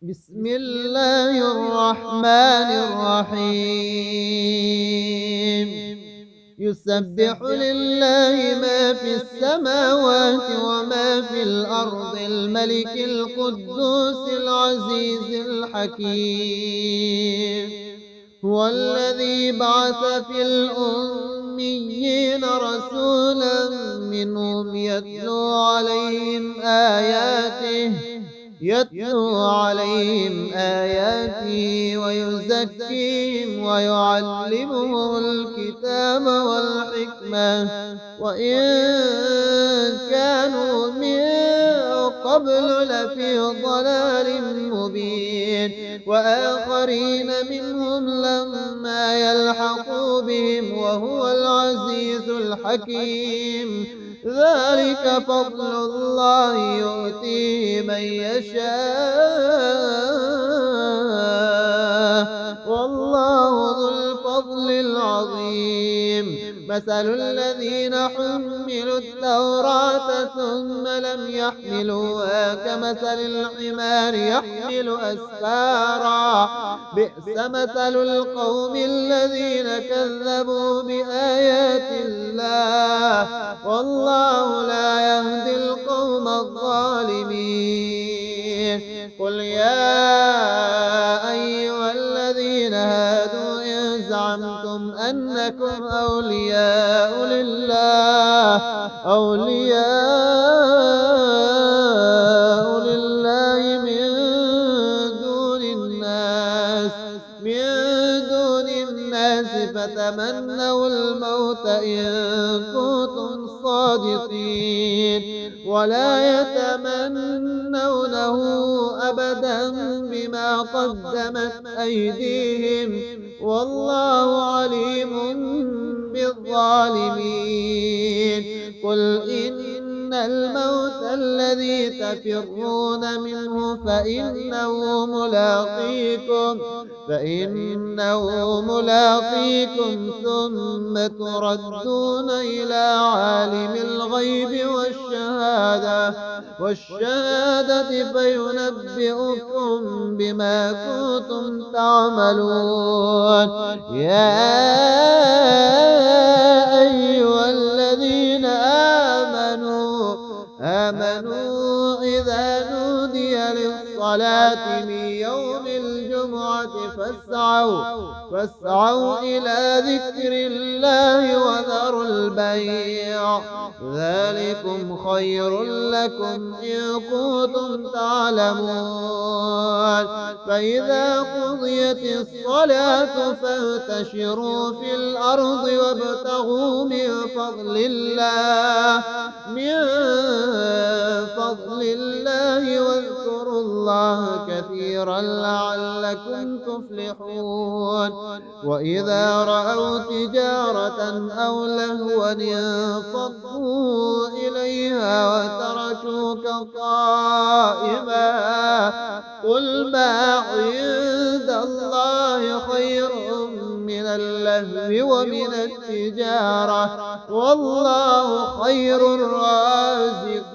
بسم الله الرحمن الرحيم. يسبح لله ما في السماوات وما في الأرض، الملك القدوس العزيز الحكيم. هو الذي بعث في الأميين رسولا منهم يتلو عليهم آياته ويزكيهم ويعلمهم الكتاب والحكمة، وإن كانوا من قبل لفي ضلال مبين، وآخرين منهم لما يلحقوا بهم وهو العزيز الحكيم. ذلك فضل الله يؤتيه من يشاء، والله ذو الفضل العظيم. مثل الذين حملوا التوراة ثم لم يحملوها كمثل الحمار يحمل أسفارا، بئس مثل القوم الذين كذبوا بآيات الله، والله لا يهدي القوم الظالمين. قل يا أيها الذين هادوا إن زعمتم أنكم أولياء لله من دون الناس فتمنوا الموت إن كنتم صادقين، ولا يتمنونه أبدا بما قدمت أيديهم، والله عليم بالظالمين. قل إن الموت الذي تفرون منه فإنه ملاقيكم ثم تردون إلى عالم الغيب والشهادة فينبئكم بما كنتم تعملون. يا أيها الذين آمنوا إذا نودي للصلاة من يوم الجمعة فاسعوا إلى ذكر الله وذروا البيع، ذلكم خير لكم إن كنتم تعلمون. فإذا قضيت الصلاة فانتشروا في الأرض وابتغوا من فضل الله واذكروا الله كثيرا لعلكم تفلحون. وإذا رأوا تجارة أو لهوا انفضوا إليها وتركوك قائما. قل ما عند الله خير من اللهو ومن التجارة، والله خير الرازقين.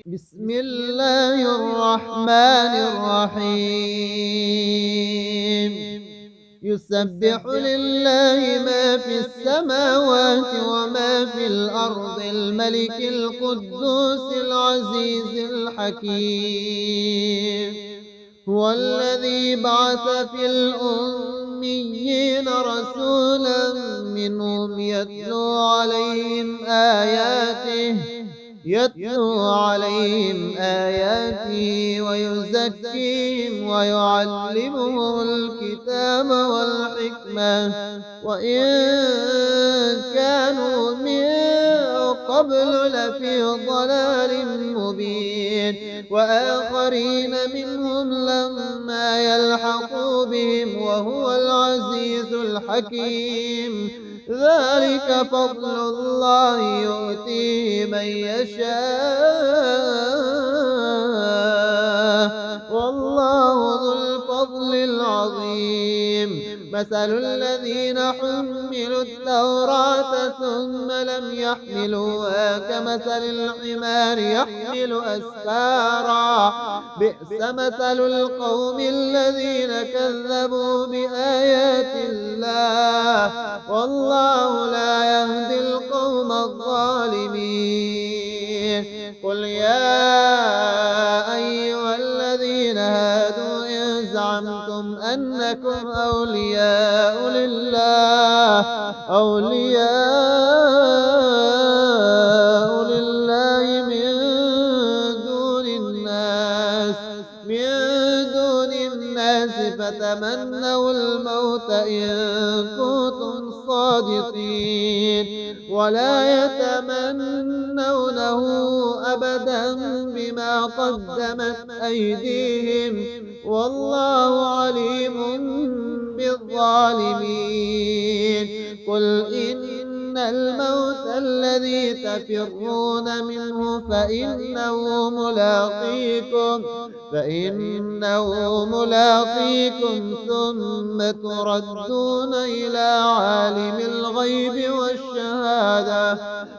بسم الله الرحمن الرحيم. يسبح لله ما في السماوات وما في الأرض، الملك القدوس العزيز الحكيم. هو الذي بعث في الأميين رسولا منهم يتلو عليهم آياته ويزكيهم ويعلمهم الكتاب والحكمة، وإن كانوا من قبل لفي ضلال مبين، وآخرين منهم لما يلحقوا بهم وهو العزيز الحكيم. ذلك فضل الله يؤتيه من يشاء، والله ذو الفضل العظيم. مثل الذين حملوا التوراة ثم لم يحملوها كمثل الحمار يحمل أسفارا بئس مثل القوم الذين كذبوا بآيات الله والله لا يهدي القوم الظالمين. قل يا أيها الذين هادوا إن زعمتم أنكم أولياء لله من دون الناس فتمنوا الموت إن كنتم صادقين ولا يتمنونه أبدا بما قدمت أيديهم والله عليم بالظالمين. قل إن الموت الذي تفرون منه فإنه ملاقيكم ثم تردون إلى عالم الغيب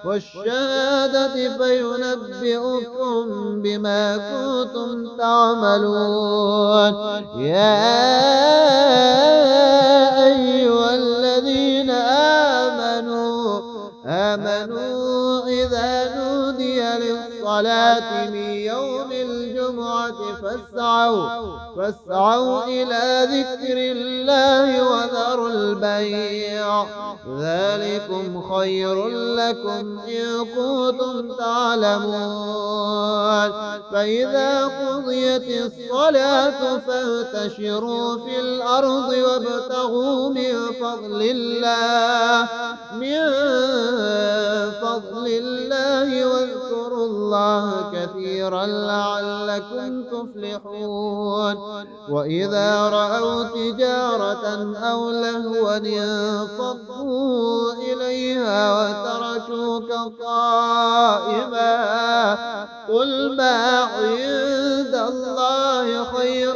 والشهادة فينبئكم بما كنتم تعملون. يا أيها الذين آمنوا إذا نودي للصلاة من يوم الجمعة فاسعوا إلى ذكر الله وذروا البيع ذلكم خير لكم إن كنتم تعلمون. فإذا قضيت الصلاة فانتشروا في الأرض وابتغوا من فضل الله واذكروا الله كثيرا لعلكم تفلحون. وإذا رأوا تجارة أو لهوا انفضوا إليها وتركوك قائما قل ما عند الله خير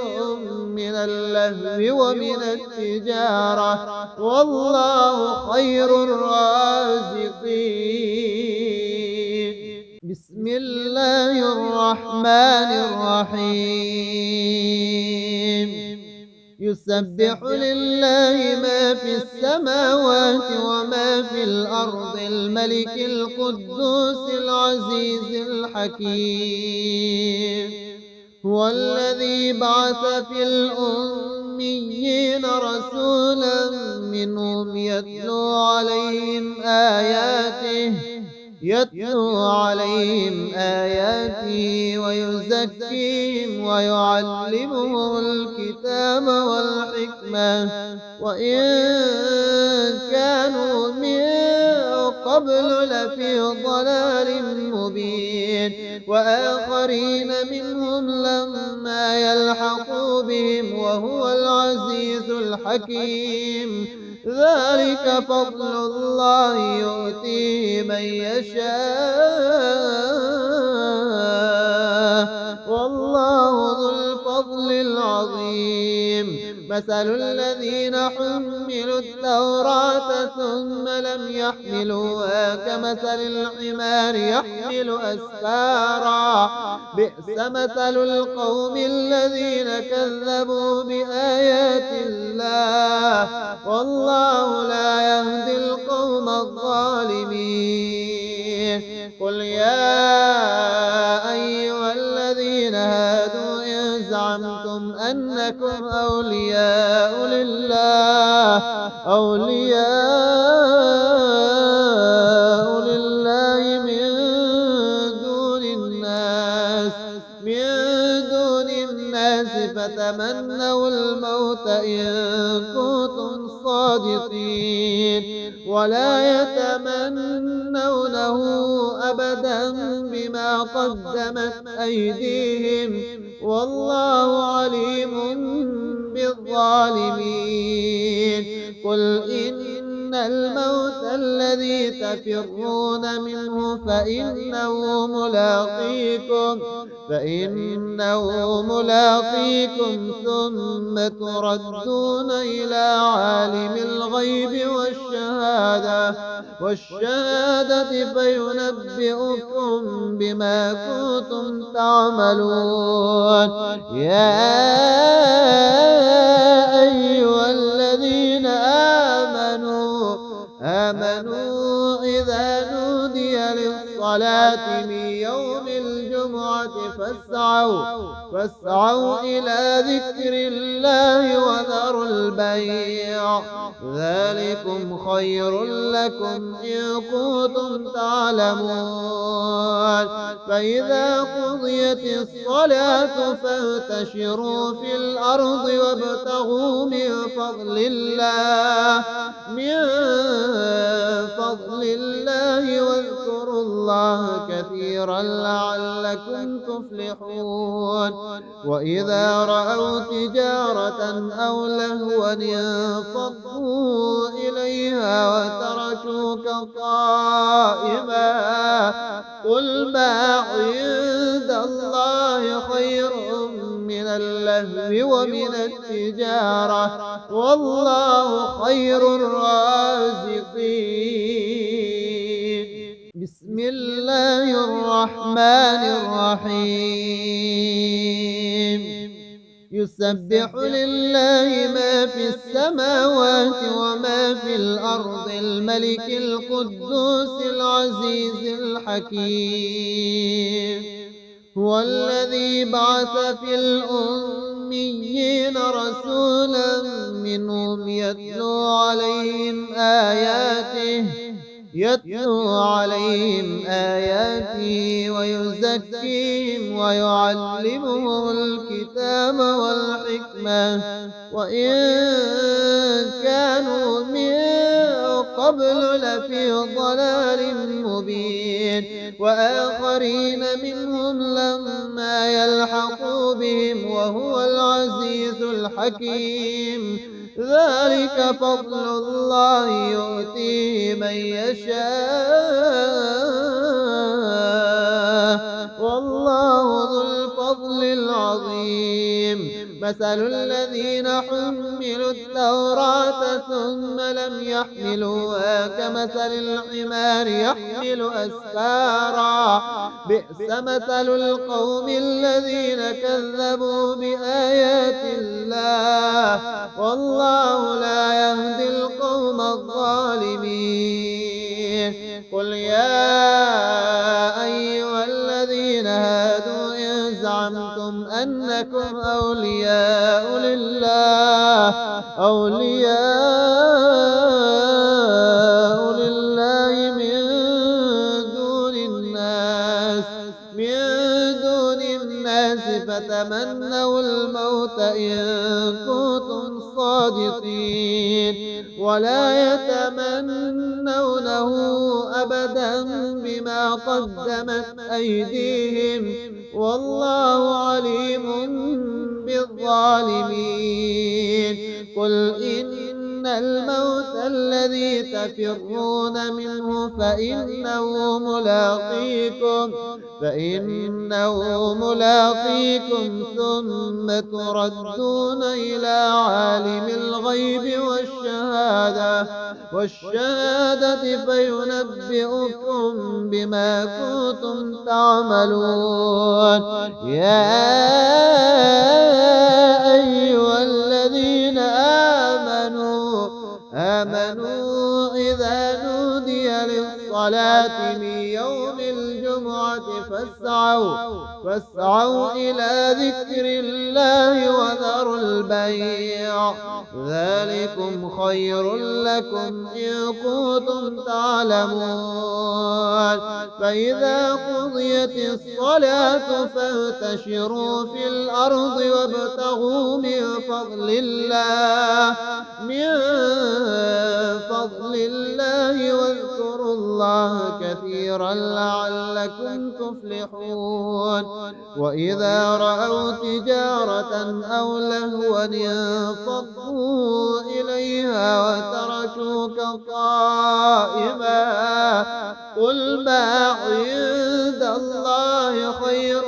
من اللهو ومن التجارة والله خير الرازقين. بسم الله الرحمن الرحيم. يسبح لله ما في السماوات وما في الأرض الملك القدوس العزيز الحكيم. هو الذي بعث في الأميين رسولا منهم يتلو عليهم آياته ويزكيهم ويعلمهم الكتاب والحكمة وإن كانوا من قبل لفي ضلال مبين. وآخرين منهم لما يلحقوا بهم وهو العزيز الحكيم. ذلك فضل الله يؤتيه من يشاء والله ذو الفضل العظيم. مثل الذين حملوا التوراة ثم لم يحملوها كمثل الحمار يحمل أسفارا بئس مثل القوم الذين كذبوا بآيات الله والله لا يهدي القوم الظالمين. قل يا أيها الذين هادوا إن زعمتم أنكم أولياء لله من دون الناس فتمنوا الموت إن كنتم صادقين ولا يتمنونه أبدا بما قدمت أيديهم والله عليم بالظالمين. قل إن الموت الذي تفرون منه فإنه ملاقيكم ثم تردون إلى عالم الغيب والشهادة فينبئكم بما كنتم تعملون. يا أيها الذين آمنوا إذا نودي للصلاة من يوم الجمعة فاسعوا إلى ذكر الله وذروا البيع ذلكم خير لكم إن كنتم تعلمون. فإذا قضيت الصلاة فانتشروا في الأرض وابتغوا من فضل الله واذكروا الله كثيرا لعلكم تفلحون. وإذا رأوا تجارة أو لهوا انفضوا إليها وتركوك قائما. قل ما عند الله خير من اللهو ومن التجارة والله خير الرازقين. بسم الله الرحمن الرحيم. يسبح لله ما في السماوات وما في الأرض الملك القدوس العزيز الحكيم. هو الذي بعث في الأميين رسولا منهم يتلو عليهم آياته ويزكيهم ويعلمهم الكتاب والحكمة وإن كانوا من قبل لفي ضلال مبين. وآخرين منهم لما يلحقوا بهم وهو العزيز الحكيم. ذلك فضل الله يؤتيه من يشاء والله ذو الفضل العظيم. مثل الذين حملوا التوراة ثم لم يحملوها كمثل الحمار يحمل أسفارا. بئس مثل القوم الذين كذبوا بآيات الله والله لا يهدي القوم الظالمين. قل يا أيها الذين هادوا إن زعمتم أنكم أولياء لله من دون الناس فتمنوا الموت إن كنتم صادقين ولا يتمنونه أبدا بما قدمت أيديهم والله عليم بالظالمين. قل إن الموت الذي تفرون منه فإنه ملاقيكم ثم تردون إلى عالم الغيب والشهادة فينبئكم بما كنتم تعملون. يا أيها الذين آمنوا إذا نودي للصلاة من يوم الجمعة فاسعوا إلى ذكر الله وذروا البيع ذلكم خير لكم إن كنتم تعلمون. فإذا قضيت الصلاة فانتشروا في الأرض وابتغوا من فضل الله واذكروا الله كثيرا لعلكم تفلحون. وإذا رأوا تجارة أو لهوا انفضوا إليها وتركوك قائما. قل ما عند الله خير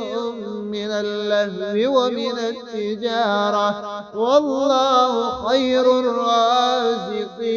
من اللهو ومن التجارة والله خير الرازقين.